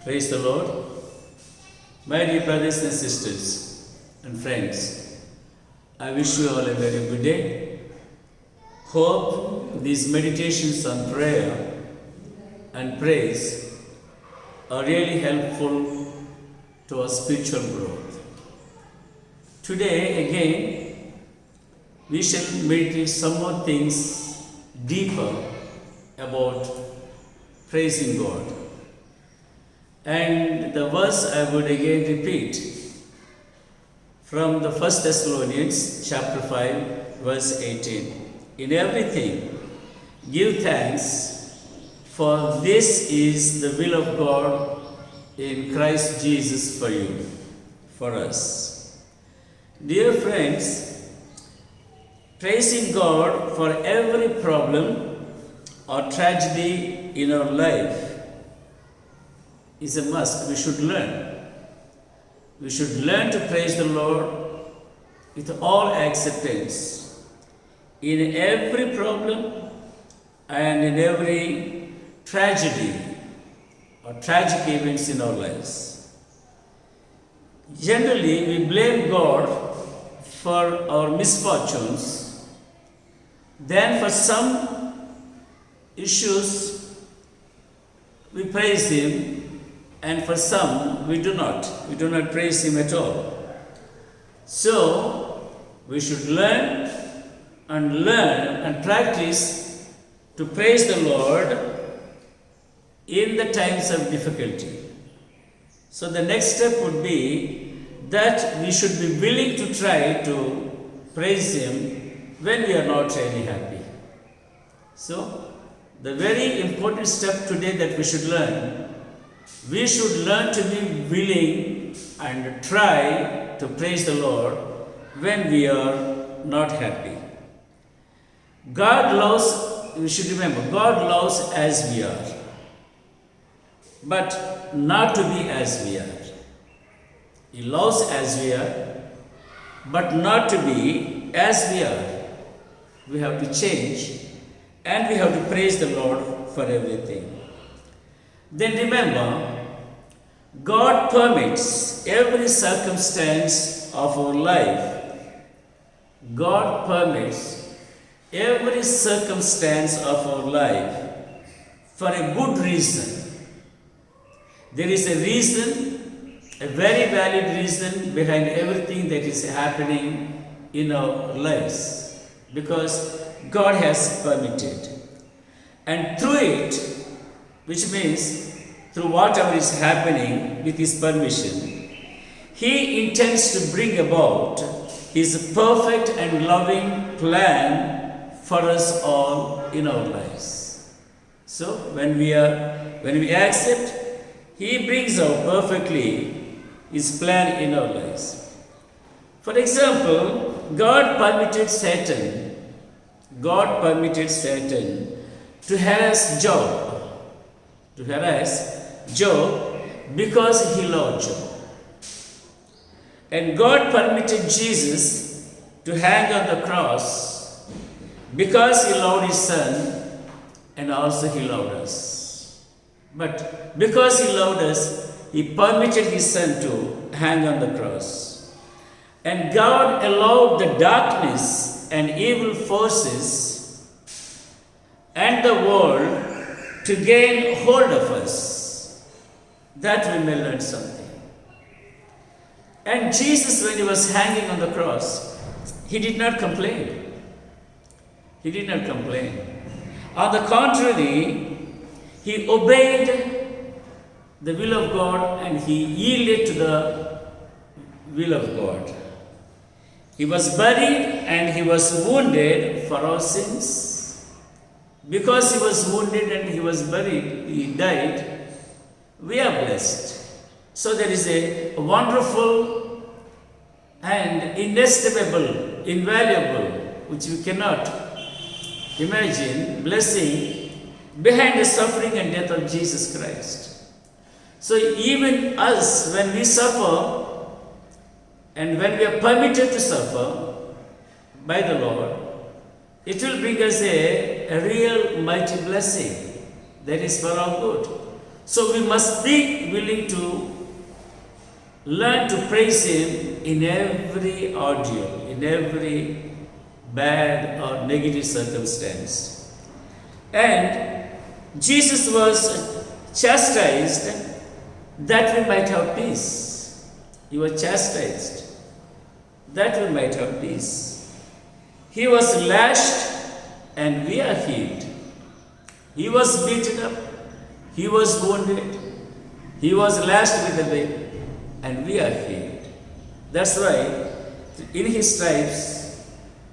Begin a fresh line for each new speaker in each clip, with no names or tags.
Praise the Lord. My dear brothers and sisters and friends, I wish you all a very good day. Hope these meditations on prayer and praise are really helpful to our spiritual growth. Today, again, we shall meditate some more things deeper about praising God. And the verse I would again repeat from the 1 Thessalonians chapter 5, verse 18. In everything, give thanks, for this is the will of God in Christ Jesus for you, for us. Dear friends, praising God for every problem or tragedy in our life is a must. We should learn. We should learn to praise the Lord with all acceptance in every problem and in every tragedy or tragic events in our lives. Generally, we blame God for our misfortunes. Then for some issues, we praise Him, and for some, we do not. We do not praise Him at all. So, we should learn and practice to praise the Lord in the times of difficulty. So, the next step would be that we should be willing to try to praise Him when we are not really happy. So, the very important step today that we should learn to be willing and try to praise the Lord when we are not happy. God loves, we should remember, God loves as we are, but not to be as we are. He loves as we are, but not to be as we are. We have to change and we have to praise the Lord for everything. Then remember, God permits every circumstance of our life. God permits every circumstance of our life for a good reason. There is a reason, a very valid reason behind everything that is happening in our lives, because God has permitted. And through it, which means through whatever is happening with His permission, He intends to bring about His perfect and loving plan for us all in our lives. So when we accept, He brings out perfectly His plan in our lives. For example, God permitted Satan to harass Job because he loved Job. And God permitted Jesus to hang on the cross because He loved His Son and also He loved us. But because He loved us, He permitted His Son to hang on the cross. And God allowed the darkness and evil forces and the world to gain hold of us, that we may learn something. And Jesus, when He was hanging on the cross, He did not complain. He did not complain. On the contrary, He obeyed the will of God and He yielded to the will of God. He was buried and He was wounded for our sins. Because He was wounded and He was buried, He died, we are blessed. So there is a wonderful and inestimable, invaluable, which we cannot imagine, blessing behind the suffering and death of Jesus Christ. So even us, when we suffer and when we are permitted to suffer by the Lord, it will bring us a real mighty blessing that is for our good. So we must be willing to learn to praise Him in every ordeal, in every bad or negative circumstance. And Jesus was chastised that we might have peace. He was chastised that we might have peace. He was lashed and we are healed. He was beaten up, He was wounded, He was lashed with a whip, and we are healed. That's why in His stripes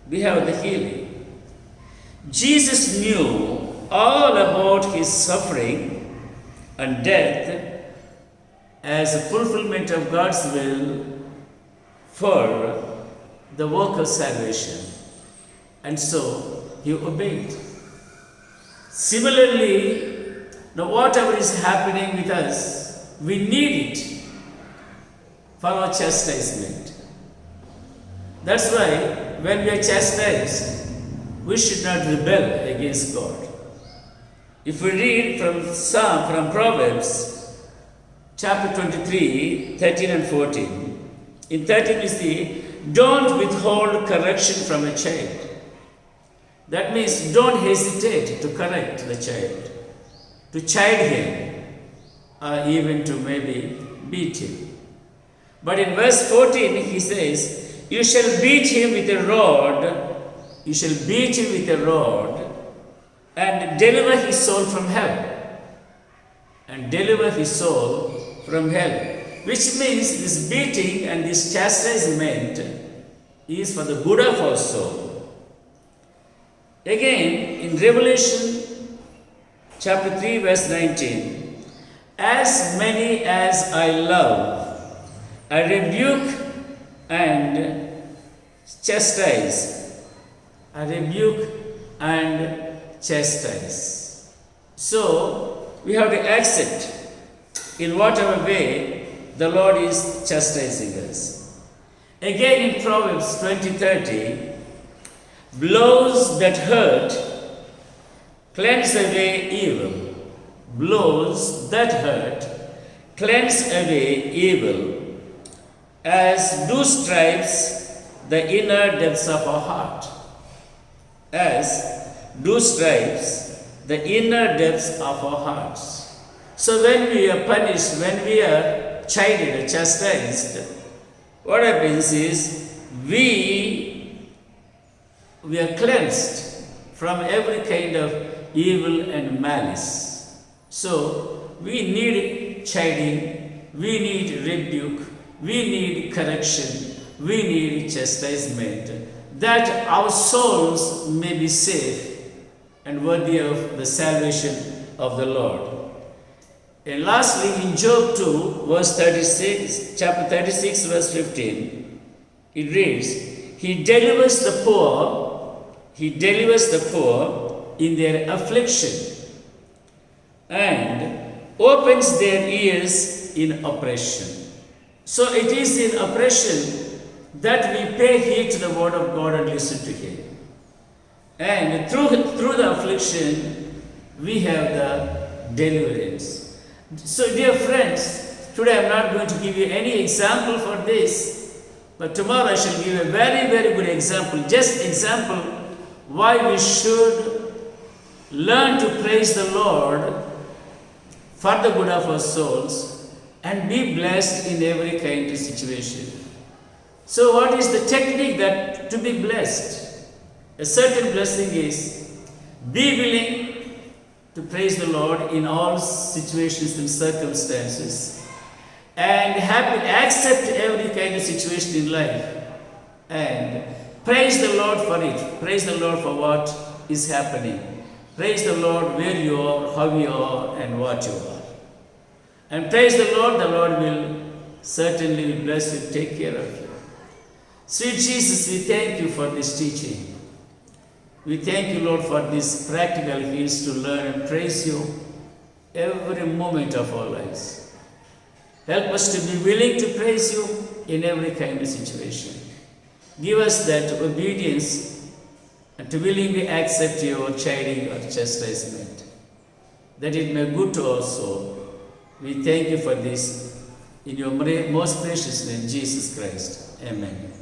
we have the healing. Jesus knew all about His suffering and death as a fulfillment of God's will for the work of salvation. And so He obeyed. Similarly, now whatever is happening with us, we need it for our chastisement. That's why when we are chastised, we should not rebel against God. If we read from Proverbs chapter 23, 13 and 14, in 13 we see, don't withhold correction from a child. That means don't hesitate to correct the child, to chide him, or even to maybe beat him. But in verse 14 he says, you shall beat him with a rod, you shall beat him with a rod, and deliver his soul from hell. And deliver his soul from hell. Which means this beating and this chastisement is for the good of our soul. Again, in Revelation chapter 3 verse 19, as many as I love, I rebuke and chastise. I rebuke and chastise. So, we have to accept in whatever way the Lord is chastising us. Again in Proverbs 20:30, blows that hurt cleanse away evil. Blows that hurt cleanse away evil, as do stripes the inner depths of our heart. As do stripes the inner depths of our hearts. So when we are punished, when we are chided or chastised, what happens is we are cleansed from every kind of evil and malice. So we need chiding, we need rebuke, we need correction, we need chastisement, that our souls may be safe and worthy of the salvation of the Lord. And lastly, in Job 2, verse 36, chapter 36, verse 15, it reads, He delivers the poor in their affliction, and opens their ears in oppression. So it is in oppression that we pay heed to the word of God and listen to Him. And through the affliction, we have the deliverance. So dear friends, today I am not going to give you any example for this, but tomorrow I shall give a very, very good example. Just example why we should learn to praise the Lord for the good of our souls and be blessed in every kind of situation. So what is the technique that to be blessed? A certain blessing is be willing to praise the Lord in all situations and circumstances, and accept every kind of situation in life, and praise the Lord for it. Praise the Lord for what is happening. Praise the Lord where you are, how you are, and what you are. And praise the Lord will certainly bless you, take care of you. Sweet Jesus, we thank you for this teaching. We thank you, Lord, for these practical means to learn and praise you every moment of our lives. Help us to be willing to praise you in every kind of situation. Give us that obedience and to willingly accept your chiding or chastisement, that it may be good to our soul We thank you for this in your most precious name, Jesus Christ. Amen.